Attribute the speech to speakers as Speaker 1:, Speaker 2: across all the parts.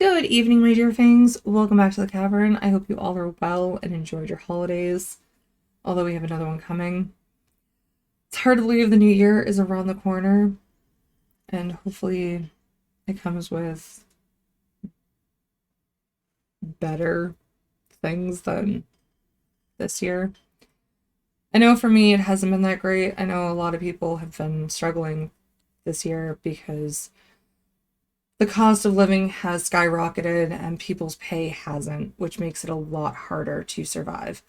Speaker 1: Good evening, my dear things. Welcome back to the cavern. I hope you all are well and enjoyed your holidays, although we have another one coming. It's hard to believe the new year is around the corner, and hopefully it comes with better things than this year. I know for me it hasn't been that great. I know a lot of people have been struggling this year because the cost of living has skyrocketed and people's pay hasn't, which makes it a lot harder to survive.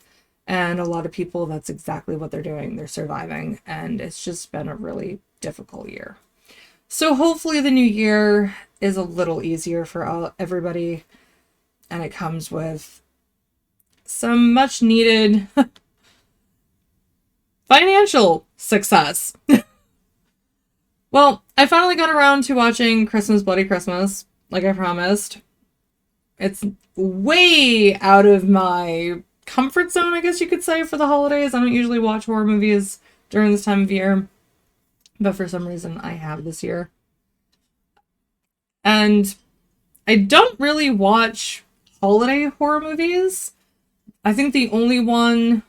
Speaker 1: And a lot of people, that's exactly what they're doing. They're surviving, and it's just been a really difficult year. So hopefully the new year is a little easier for everybody, and it comes with some much needed financial success. Well, I finally got around to watching Christmas Bloody Christmas, like I promised. It's way out of my comfort zone, I guess you could say, for the holidays. I don't usually watch horror movies during this time of year, but for some reason I have this year. And I don't really watch holiday horror movies. I think the only one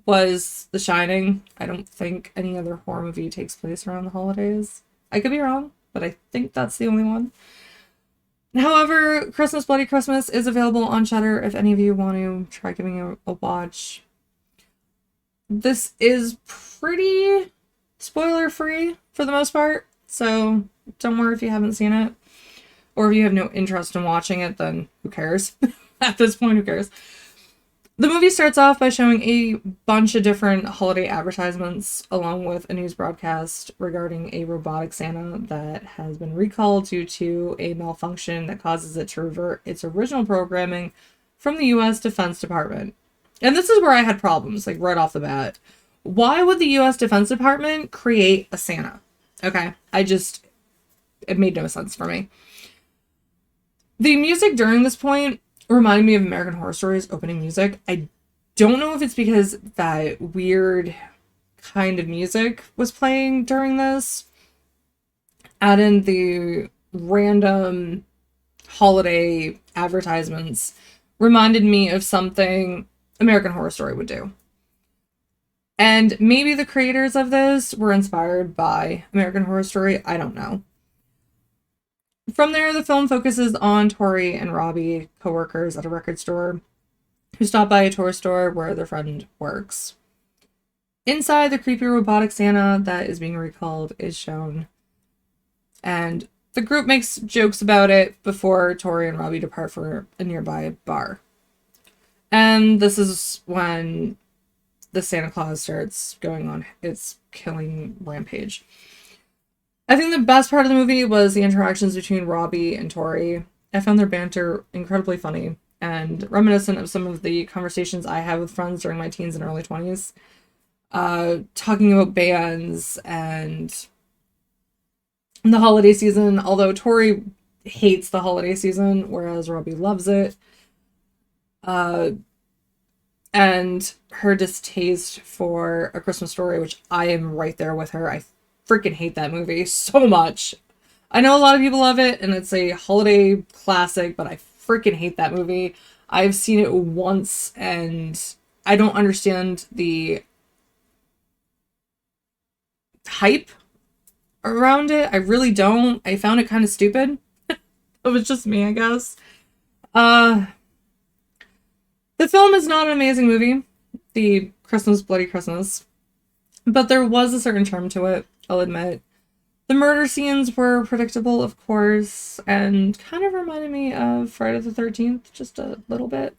Speaker 1: was The Shining. I don't think any other horror movie takes place around the holidays. I could be wrong, but I think that's the only one. However, Christmas Bloody Christmas is available on Shudder if any of you want to try giving it a watch. This is pretty spoiler-free for the most part, so don't worry if you haven't seen it. Or if you have no interest in watching it, then who cares? At this point, who cares? The movie starts off by showing a bunch of different holiday advertisements along with a news broadcast regarding a robotic Santa that has been recalled due to a malfunction that causes it to revert its original programming from the US Defense Department. And this is where I had problems, like right off the bat. Why would the US Defense Department create a Santa? Okay, it made no sense for me. The music during this point reminded me of American Horror Story's opening music. I don't know if it's because that weird kind of music was playing during this. Add in the random holiday advertisements reminded me of something American Horror Story would do. And maybe the creators of this were inspired by American Horror Story. I don't know. From there, the film focuses on Tori and Robbie, co-workers at a record store, who stop by a toy store where their friend works. Inside, the creepy robotic Santa that is being recalled is shown, and the group makes jokes about it before Tori and Robbie depart for a nearby bar. And this is when the Santa Claus starts going on its killing rampage. I think the best part of the movie was the interactions between Robbie and Tori. I found their banter incredibly funny and reminiscent of some of the conversations I had with friends during my teens and early 20s. Talking about bands and the holiday season, although Tori hates the holiday season, whereas Robbie loves it. And her distaste for A Christmas Story, which I am right there with her. I freaking hate that movie so much. I know a lot of people love it and it's a holiday classic, but I freaking hate that movie. I've seen it once and I don't understand the hype around it. I really don't. I found it kind of stupid. It was just me, I guess. The film is not an amazing movie, the Christmas Bloody Christmas, but there was a certain charm to it, I'll admit. The murder scenes were predictable, of course, and kind of reminded me of Friday the 13th, just a little bit.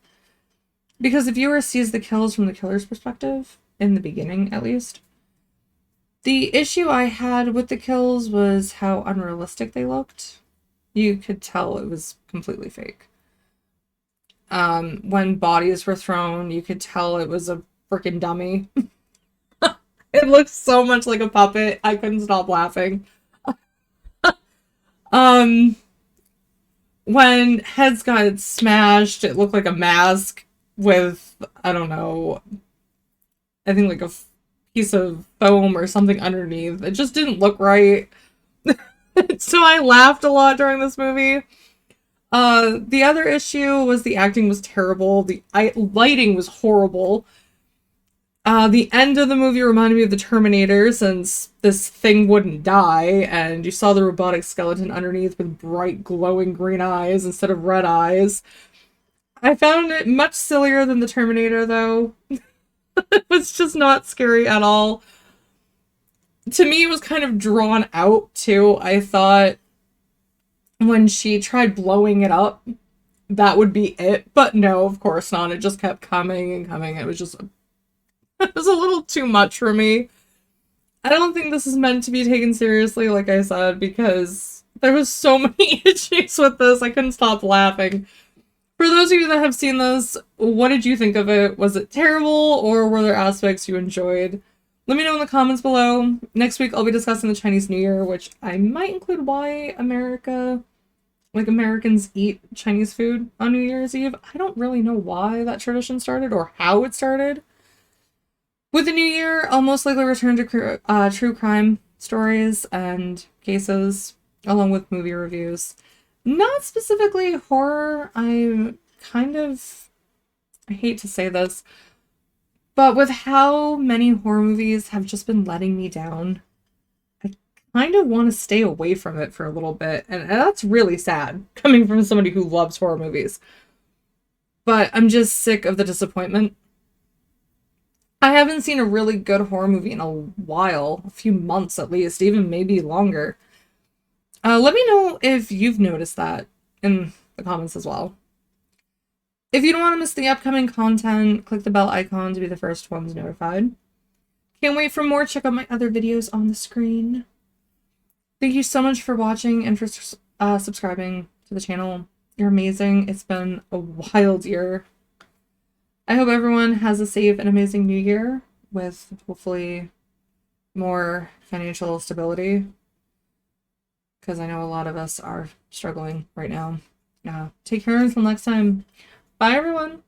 Speaker 1: Because the viewer sees the kills from the killer's perspective, in the beginning at least. The issue I had with the kills was how unrealistic they looked. You could tell it was completely fake. When bodies were thrown, you could tell it was a freaking dummy. It looks so much like a puppet. I couldn't stop laughing. When heads got smashed, it looked like a mask with, I don't know, I think like a piece of foam or something underneath. It just didn't look right. So I laughed a lot during this movie. The other issue was the acting was terrible. The lighting was horrible. The end of the movie reminded me of the Terminator, since this thing wouldn't die, and you saw the robotic skeleton underneath with bright glowing green eyes instead of red eyes. I found it much sillier than the Terminator, though. It was just not scary at all. To me, it was kind of drawn out, too. I thought when she tried blowing it up, that would be it. But no, of course not. It just kept coming and coming. It was just, it was a little too much for me. I don't think this is meant to be taken seriously, like I said, because there was so many issues with this. I couldn't stop laughing. For those of you that have seen this, what did you think of it? Was it terrible, or were there aspects you enjoyed? Let me know in the comments below. Next week, I'll be discussing the Chinese New Year, which I might include why Americans eat Chinese food on New Year's Eve. I don't really know why that tradition started or how it started. With the new year, I'll most likely return to true crime stories and cases, along with movie reviews. Not specifically horror. I hate to say this, but with how many horror movies have just been letting me down, I kind of want to stay away from it for a little bit. And that's really sad, coming from somebody who loves horror movies. But I'm just sick of the disappointment. I haven't seen a really good horror movie in a while, a few months at least, even maybe longer. Let me know if you've noticed that in the comments as well. If you don't want to miss the upcoming content, click the bell icon to be the first ones notified. Can't wait for more. Check out my other videos on the screen. Thank you so much for watching and for subscribing to the channel. You're amazing. It's been a wild year. I hope everyone has a safe and amazing new year with hopefully more financial stability, because I know a lot of us are struggling right now. Take care until next time. Bye, everyone.